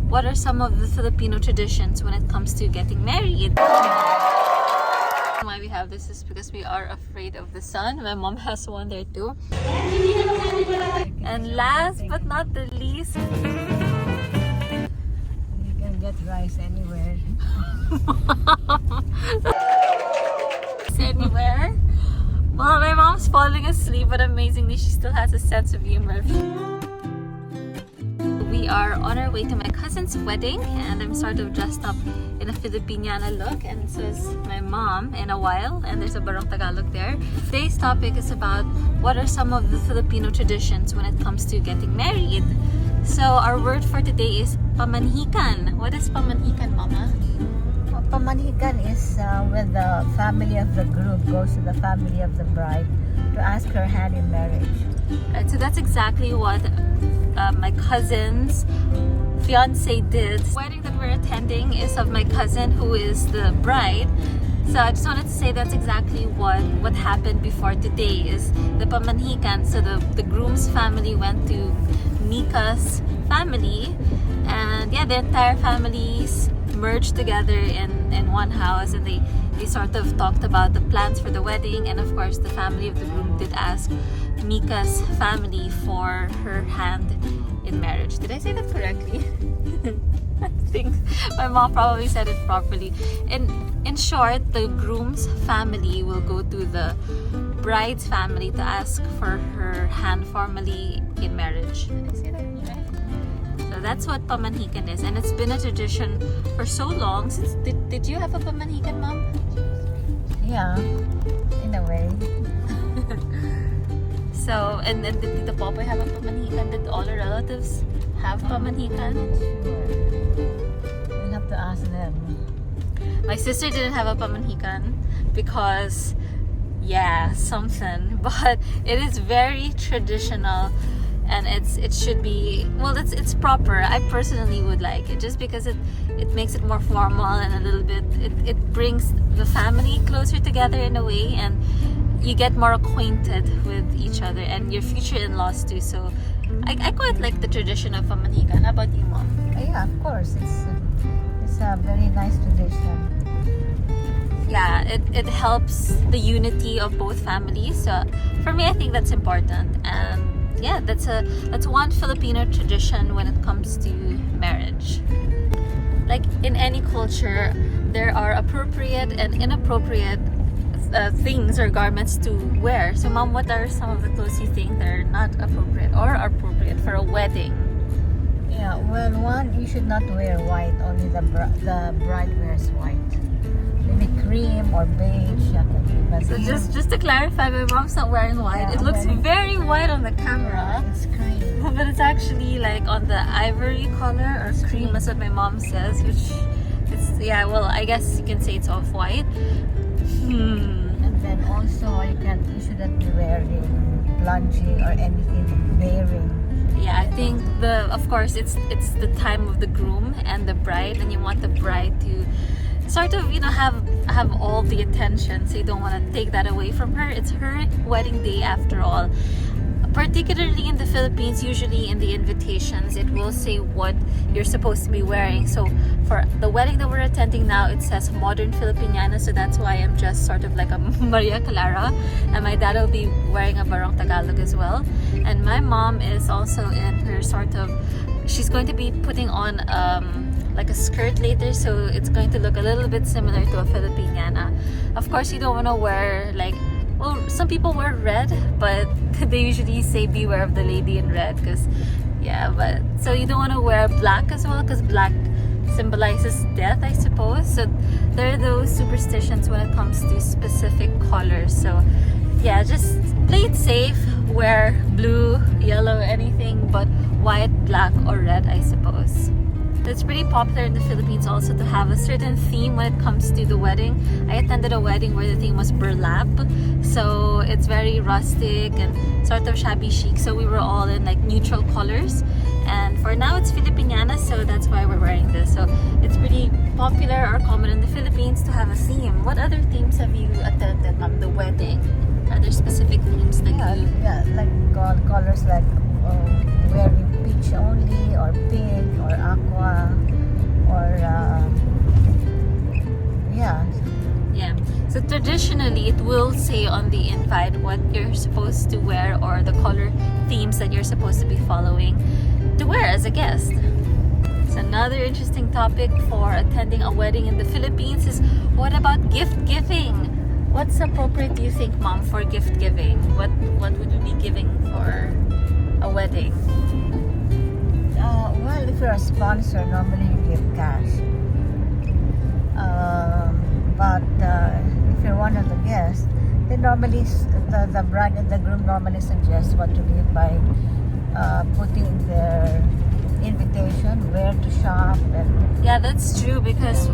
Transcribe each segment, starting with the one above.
what are some of the Filipino traditions when it comes to getting married. Why we have this is because we are afraid of the sun. My mom has one there too. And last but not the least, You can get rice anywhere. anywhere. Well, my mom's falling asleep, but amazingly, she still has a sense of humor. We are on our way to my cousin's wedding, and I'm sort of dressed up in a Filipiñana look, and so is my mom in a while, and there's a Barong Tagalog there. Today's topic is about what are some of the Filipino traditions when it comes to getting married. So our word for today is Pamanhikan. What is Pamanhikan, Mama? Pamanhikan is when the family of the groom goes to the family of the bride to ask her hand in marriage. Right, so that's exactly what my cousin's fiance did. The wedding that we're attending is of my cousin who is the bride. So I just wanted to say that's exactly what happened before today is the Pamanhikan. So the groom's family went to Mika's family, and yeah, the entire families merged together in one house, and they sort of talked about the plans for the wedding. And of course the family of the groom did ask Mika's family for her hand in marriage. Did I say that correctly? I think my mom probably said it properly. In short, the groom's family will go to the bride's family to ask for her hand formally in marriage. Did I say that right? So that's what Pamanhikan is, and it's been a tradition for so long. Since did you have a Pamanhikan, Mom? Yeah, in a way. So, and did Tita Popoy have a Pamanhikan? Did all her relatives have Pamanhikan? We'll have to ask them. My sister didn't have a Pamanhikan because, yeah, something. But it is very traditional, and it should be, well, it's proper. I personally would like it just because it makes it more formal, and a little bit it brings the family closer together in a way, and you get more acquainted with each other and your future in-laws too. So I quite like the tradition of Pamanhikan. How about you, Mom? Yeah, of course. It's a very nice tradition. Yeah, it helps the unity of both families. So for me, I think that's important. And yeah, that's one Filipino tradition when it comes to marriage. Like in any culture, there are appropriate and inappropriate things or garments to wear. So Mom, what are some of the clothes you think that are not appropriate or are appropriate for a wedding? Yeah, well, one, you should not wear white. Only the bride wears white. Maybe cream or beige. So just to clarify, my mom's not wearing white. Yeah, it looks very white on the camera. It's cream. But it's actually like on the ivory color or cream, is what my mom says, which it's, yeah, well, I guess you can say it's off-white. And then also you shouldn't be wearing plunging or anything bearing. Yeah, I think of course it's the time of the groom and the bride, and you want the bride to sort of, you know, have all the attention, so you don't want to take that away from her. It's her wedding day after all. Particularly in the Philippines, usually in the invitations, it will say what you're supposed to be wearing. So for the wedding that we're attending now, it says modern Filipiñana, so that's why I'm just sort of like a Maria Clara, and my dad will be wearing a Barong Tagalog as well. And my mom is also in her sort of, she's going to be putting on like a skirt later, so it's going to look a little bit similar to a Filipiñana. Of course, you don't want to wear like, well, some people wear red, but they usually say beware of the lady in red, because yeah, but so you don't want to wear black as well, because black symbolizes death, I suppose. So there are those superstitions when it comes to specific colors. So yeah, just play it safe, wear blue, yellow, anything but white, black or red, I suppose. It's pretty popular in the Philippines also to have a certain theme when it comes to the wedding. I attended a wedding where the theme was burlap, so it's very rustic and sort of shabby chic. So we were all in like neutral colors, and for now it's Filipiñana, so that's why we're wearing this. So it's pretty popular or common in the Philippines to have a theme. What other themes have you attended, Mom? The wedding? Are there specific themes that you? Yeah, like colors like wearing peach only or pink or aqua. will say on the invite what you're supposed to wear or the color themes that you're supposed to be following to wear as a guest. So another interesting topic for attending a wedding in the Philippines is, what about gift giving? What's appropriate, do you think, Mom, for gift giving? What would you be giving for a wedding? Well, if you're a sponsor, normally you give cash. But if you're one of the guests, they normally, the bride and the groom normally suggest what to give by putting their invitation, where to shop, and Yeah, that's true, because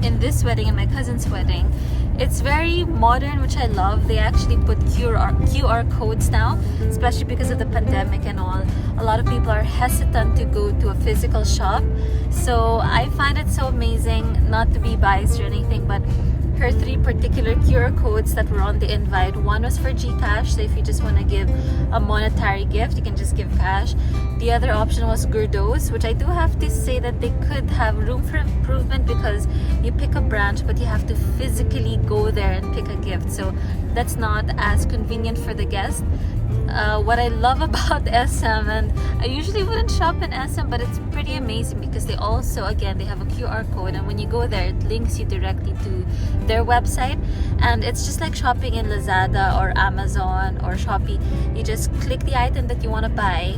in this wedding, in my cousin's wedding, it's very modern, which I love. They actually put QR codes now, especially because of the pandemic and all. A lot of people are hesitant to go to a physical shop. So I find it so amazing, not to be biased or anything, but her 3 particular QR codes that were on the invite. One was for GCash, so if you just want to give a monetary gift, you can just give cash. The other option was Gurdos, which I do have to say that they could have room for improvement, because you pick a branch but you have to physically go there and pick a gift, so that's not as convenient for the guest. What I love about SM, and I usually wouldn't shop in SM, but it's pretty amazing because they also, again, they have a QR code, and when you go there, it links you directly to their website, and it's just like shopping in Lazada or Amazon or Shopee. You just click the item that you want to buy,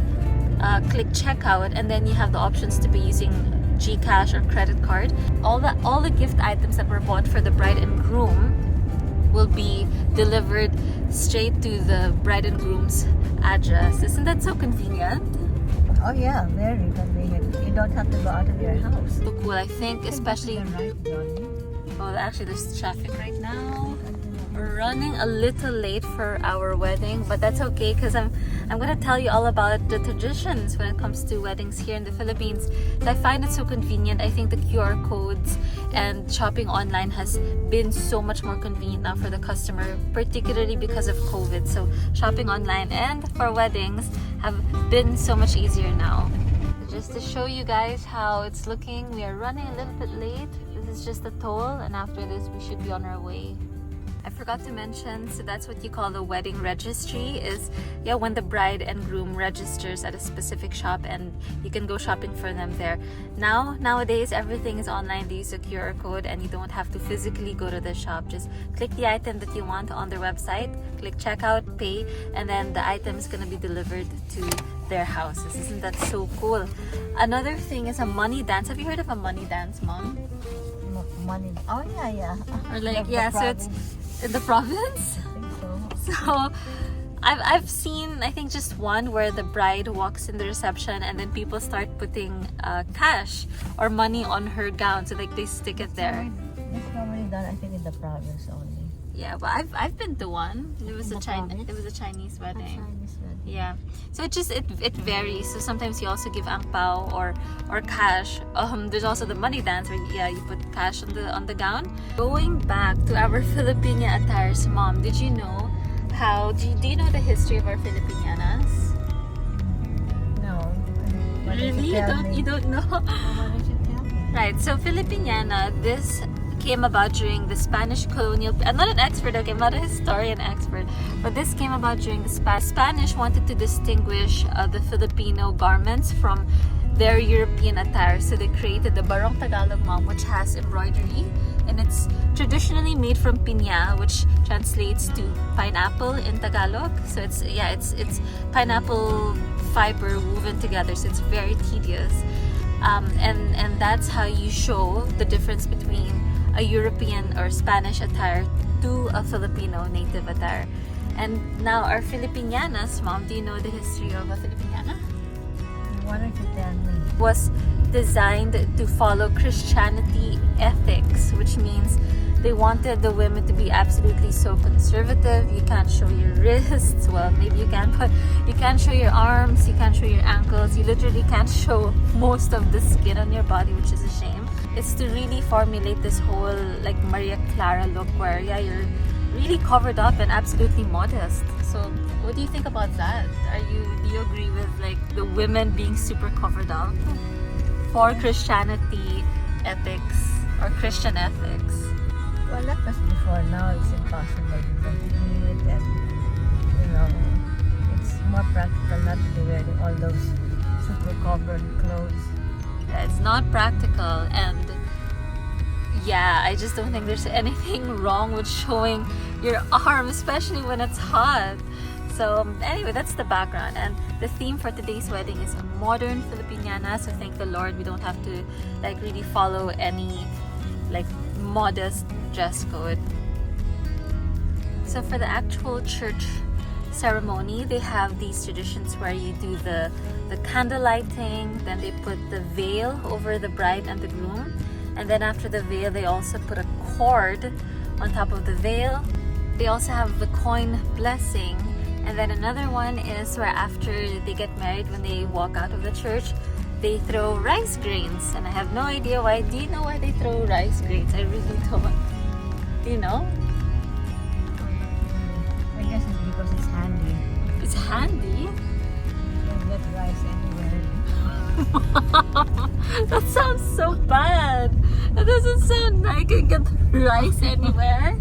click checkout, and then you have the options to be using GCash or credit card. All the gift items that were bought for the bride and groom will be delivered straight to the bride and groom's address. Isn't that so convenient? oh yeah, very convenient. You don't have to go out of your house. So cool, I think, especially. Right, Johnny. Well, actually, there's traffic right now. We're running a little late for our wedding, but that's okay, because I'm gonna tell you all about the traditions when it comes to weddings here in the Philippines. I find it so convenient. I think the QR codes and shopping online has been so much more convenient now for the customer, particularly because of COVID. So shopping online and for weddings have been so much easier now. Just to show you guys how it's looking, we are running a little bit late. This is just the toll, and after this we should be on our way. I forgot to mention, so that's what you call the wedding registry, is when the bride and groom registers at a specific shop, and you can go shopping for them there. Nowadays everything is online. They use a QR code and you don't have to physically go to the shop. Just click the item that you want on their website, click checkout, pay, and then the item is going to be delivered to their houses. Isn't that so cool? Another thing is a money dance. Have you heard of a money dance, Mom? Money. Oh yeah. Or like, The so it's in the province. I think so. So I've seen, I think, just one where the bride walks in the reception and then people start putting cash or money on her gown, so like they stick it there. It's normally done, I think, in the province only. Yeah, but I've been to one. It was In a the Chinese. province? It was a Chinese wedding. Chinese wedding. Yeah, so it varies. So sometimes you also give ang pao or cash. There's also the money dance where you put cash on the gown. Going back to our Filipiñana attires, Mom, did you know do you know the history of our Filipiñanas? No. Why don't Really? tell me? You don't know? Why don't you tell me? Right. So Filipiñana, this came about during the Spanish colonial. I'm not an expert, okay? I'm not a historian expert, but this came about during the Spanish wanted to distinguish the Filipino garments from their European attire, so they created the Barong Tagalog, Mom, which has embroidery, and it's traditionally made from piña, which translates to pineapple in Tagalog. So it's pineapple fiber woven together, so it's very tedious, and that's how you show the difference between a European or Spanish attire to a Filipino native attire. And now our Filipiñanas, Mom, do you know the history of a Filipiñana? Why don't you tell me? Was designed to follow Christianity ethics, which means they wanted the women to be absolutely so conservative. You can't show your wrists. Well, maybe you can, but you can't show your arms, you can't show your ankles. You literally can't show most of the skin on your body, which is a shame. It's to really formulate this whole like Maria Clara look where you're really covered up and absolutely modest. So what do you think about that? Do you agree with like the women being super covered up for Christianity ethics or Christian ethics? Well, that was before. Now it's impossible to compete, and it's more practical not to be wearing all those super covered clothes. It's not practical, and yeah, I just don't think there's anything wrong with showing your arm, especially when it's hot. So anyway, that's the background, and the theme for today's wedding is a modern Filipiñana. So thank the Lord we don't have to really follow any modest dress code. So for the actual church ceremony, they have these traditions where you do the candle lighting, then they put the veil over the bride and the groom, and then after the veil they also put a cord on top of the veil. They also have the coin blessing, and then another one is where after they get married, when they walk out of the church, they throw rice grains, and I have no idea why. Do you know why they throw rice grains? I really don't. Do you know? I guess it's because it's handy. It's handy? You can get rice anywhere. That sounds so bad. That doesn't sound like I can get rice anywhere.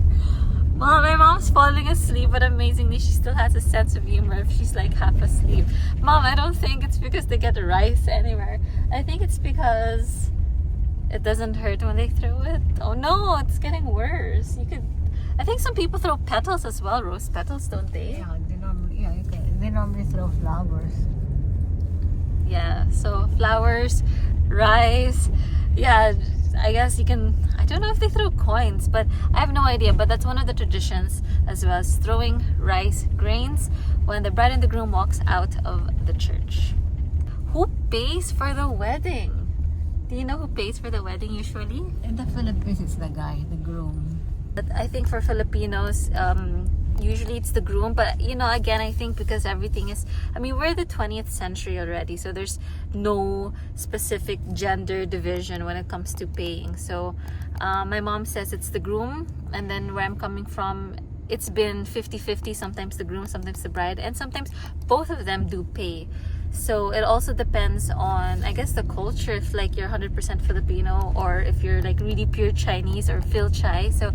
Well, my mom's falling asleep, but amazingly, she still has a sense of humor if she's half asleep. Mom, I don't think it's because they get rice anywhere. I think it's because it doesn't hurt when they throw it. Oh no, it's getting worse. I think some people throw petals as well, rose petals, don't they? Yeah, they normally throw flowers. Yeah, so flowers, rice, yeah, I guess you can, I don't know if they throw coins, but I have no idea. But that's one of the traditions, as well as throwing rice grains when the bride and the groom walks out of the church. Who pays for the wedding? Do you know who pays for the wedding usually? In the Philippines, it's the guy, the groom. But I think for Filipinos, usually it's the groom. But again, I think because everything is, we're the 20th century already, so there's no specific gender division when it comes to paying. So my mom says it's the groom, and then where I'm coming from, it's been 50-50, sometimes the groom, sometimes the bride, and sometimes both of them do pay. So it also depends on, I guess, the culture, if you're 100% Filipino, or if you're really pure Chinese or Phil Chai. So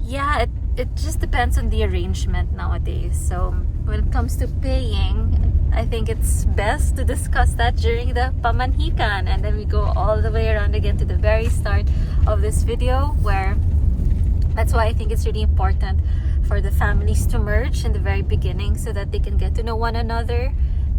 yeah, it just depends on the arrangement nowadays. So when it comes to paying, I think it's best to discuss that during the Pamanhikan, and then we go all the way around again to the very start of this video, where that's why I think it's really important for the families to merge in the very beginning so that they can get to know one another.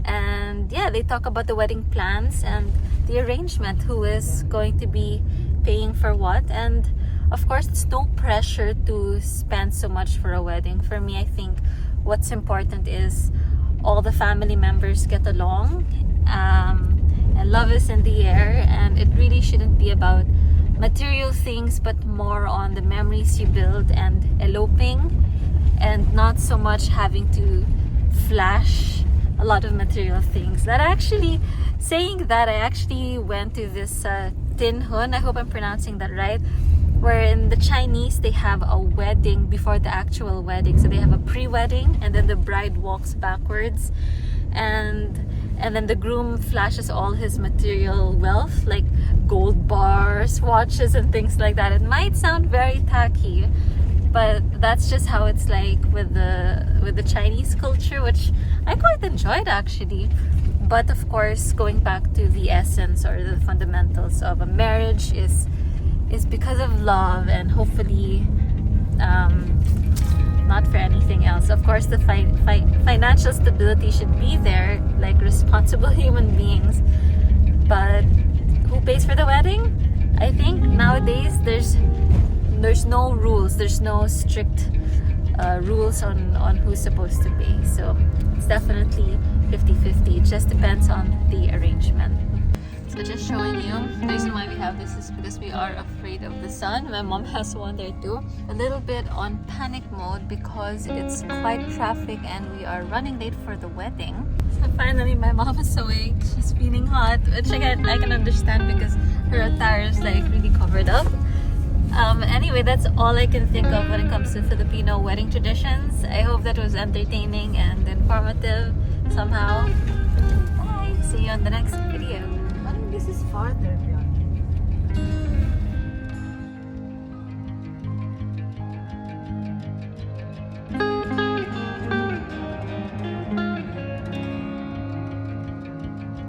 And yeah, they talk about the wedding plans and the arrangement, who is going to be paying for what. And of course, it's no pressure to spend so much for a wedding. For me, I think what's important is all the family members get along, and love is in the air, and it really shouldn't be about material things, but more on the memories you build and eloping, and not so much having to flash a lot of material things. I actually went to this Tin Hun, I hope I'm pronouncing that right, where in the Chinese they have a wedding before the actual wedding. So they have a pre-wedding, and then the bride walks backwards, and then the groom flashes all his material wealth, like gold bars, watches, and things like that. It might sound very tacky, but that's just how it's with the Chinese culture, which I quite enjoyed actually. But of course, going back to the essence or the fundamentals of a marriage is because of love, and hopefully not for anything else. Of course, the financial stability should be there, like responsible human beings. But who pays for the wedding? I think nowadays there's no rules. There's no strict rules on who's supposed to pay. So it's definitely 50-50. It just depends on the arrangement. So just showing you, the reason why we have this is because we are afraid of the sun. My mom has one there too. A little bit on panic mode because it's quite traffic and we are running late for the wedding. So finally my mom is awake. She's feeling hot, which again I can understand because her attire is really covered up. Anyway, that's all I can think of when it comes to Filipino wedding traditions. I hope that was entertaining and informative somehow. Bye! See you on the next video. This is farther.